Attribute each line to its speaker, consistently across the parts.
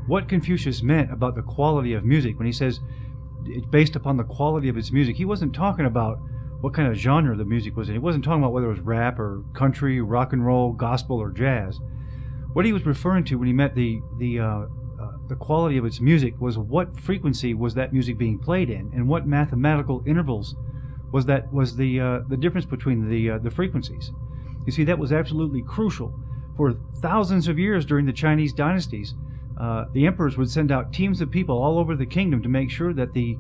Speaker 1: what Confucius meant about the quality of music when he says it's based upon the quality of its music. He wasn't talking about what kind of genre the music was in. He wasn't talking about whether it was rap or country, rock and roll, gospel, or jazz. What he was referring to when he meant the quality of its music was what frequency was that music being played in, and what mathematical intervals was the difference between the frequencies. You see, that was absolutely crucial. For thousands of years during the Chinese dynasties, the emperors would send out teams of people all over the kingdom to make sure that the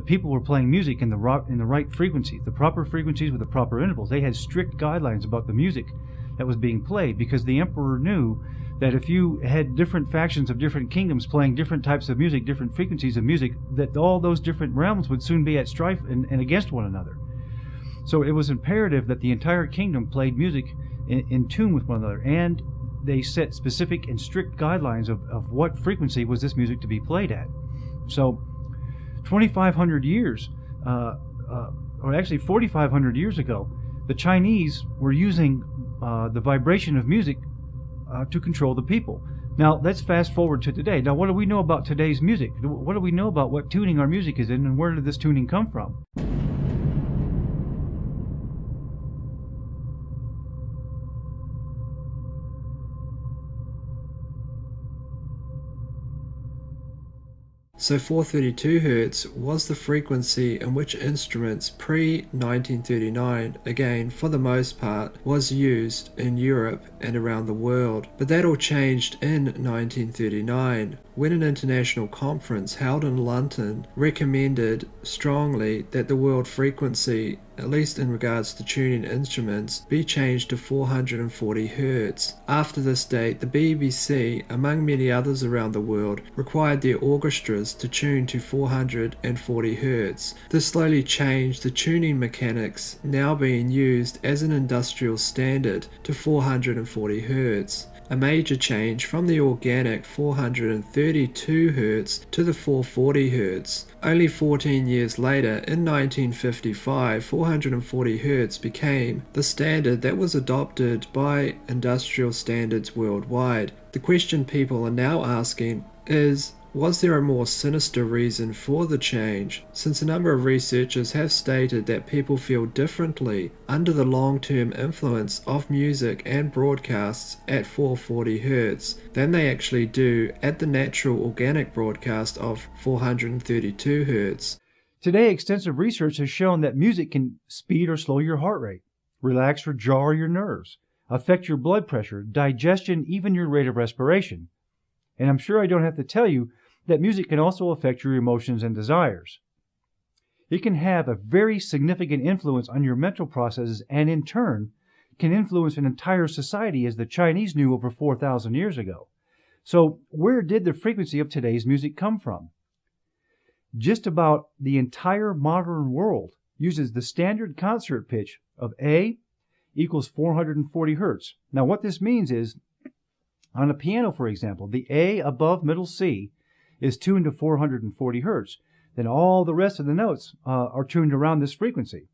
Speaker 1: people were playing music in the right frequencies, the proper frequencies with the proper intervals. They had strict guidelines about the music that was being played, because the emperor knew that if you had different factions of different kingdoms playing different types of music, different frequencies of music, that all those different realms would soon be at strife and against one another. So it was imperative that the entire kingdom played music in tune with one another, and they set specific and strict guidelines of what frequency was this music to be played at. So 2,500 years, or actually 4,500 years ago, the Chinese were using the vibration of music to control the people. Now let's fast forward to today. Now, what do we know about today's music? What do we know about what tuning our music is in, and where did this tuning come from?
Speaker 2: So 432 Hz was the frequency in which instruments pre-1939, again for the most part, was used in Europe and around the world. But that all changed in 1939 when an international conference held in London recommended strongly that the world frequency, at least in regards to tuning instruments, be changed to 440 Hz. After this date, the BBC, among many others around the world, required their orchestras to tune to 440 Hz. This slowly changed the tuning mechanics now being used as an industrial standard to 440 Hz. A major change from the organic 432 Hz to the 440 Hz. Only 14 years later, in 1955, 440 Hz became the standard that was adopted by industrial standards worldwide. The question people are now asking is, was there a more sinister reason for the change? Since a number of researchers have stated that people feel differently under the long-term influence of music and broadcasts at 440 Hz than they actually do at the natural organic broadcast of 432 Hz.
Speaker 1: Today, extensive research has shown that music can speed or slow your heart rate, relax or jar your nerves, affect your blood pressure, digestion, even your rate of respiration. And I'm sure I don't have to tell you that music can also affect your emotions and desires. It can have a very significant influence on your mental processes, and in turn can influence an entire society, as the Chinese knew over 4,000 years ago. So where did the frequency of today's music come from? Just about the entire modern world uses the standard concert pitch of A equals 440 Hertz. Now what this means is, on a piano, for example, the A above middle C is tuned to 440 Hertz. Then all the rest of the notes are tuned around this frequency.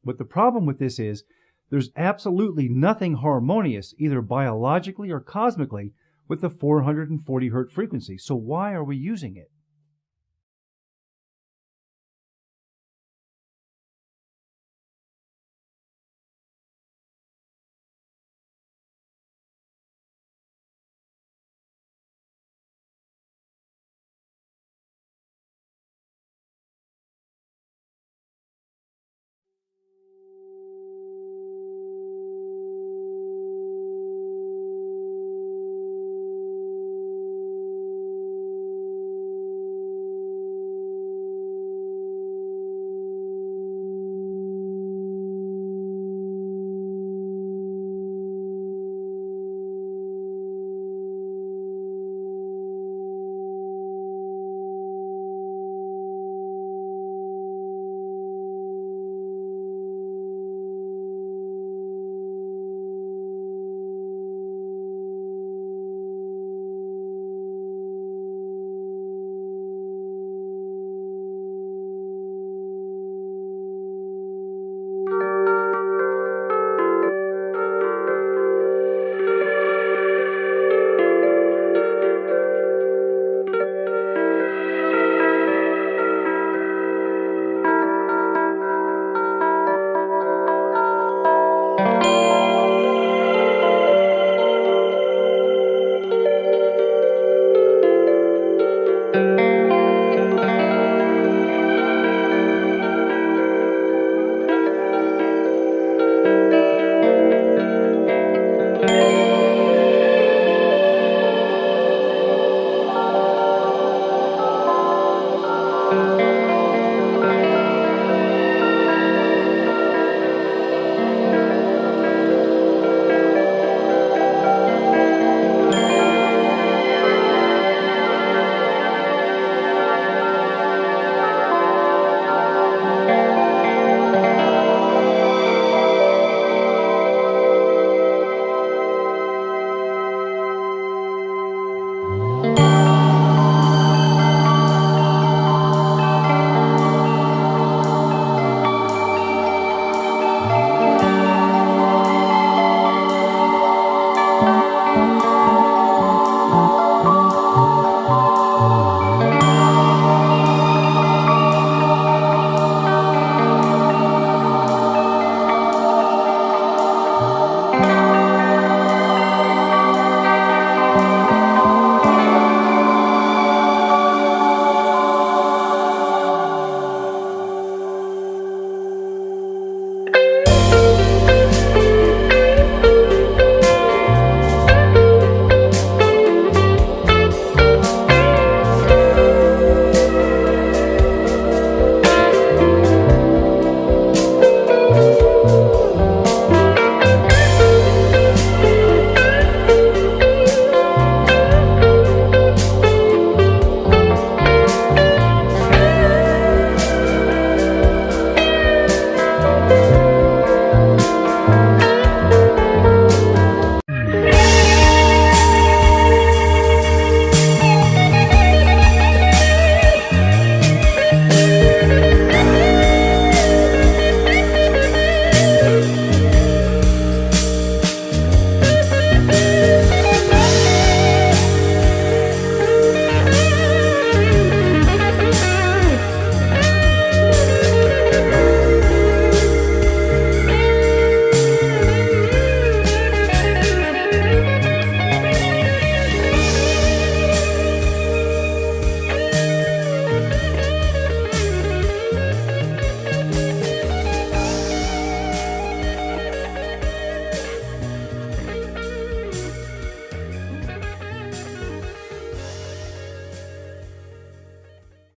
Speaker 1: But the problem with this is there's absolutely nothing harmonious, either biologically or cosmically, with the 440 Hertz frequency. So why are we using it?